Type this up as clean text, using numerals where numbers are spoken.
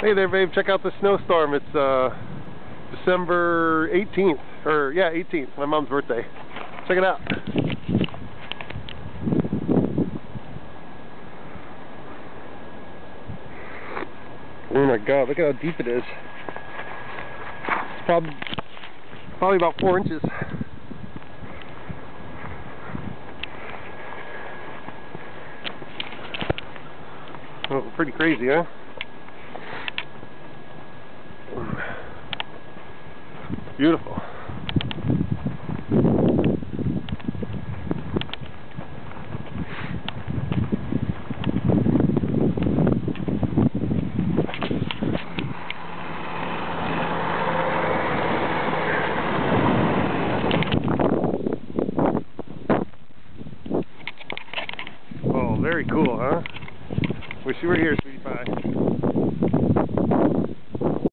Hey there, babe. Check out the snowstorm. It's December 18th. Or, yeah, 18th. My mom's birthday. Check it out. Oh my god, look at how deep it is. It's probably about 4 inches. Oh, pretty crazy, huh? Beautiful. Oh, very cool, huh? Wish you were here, sweetie pie.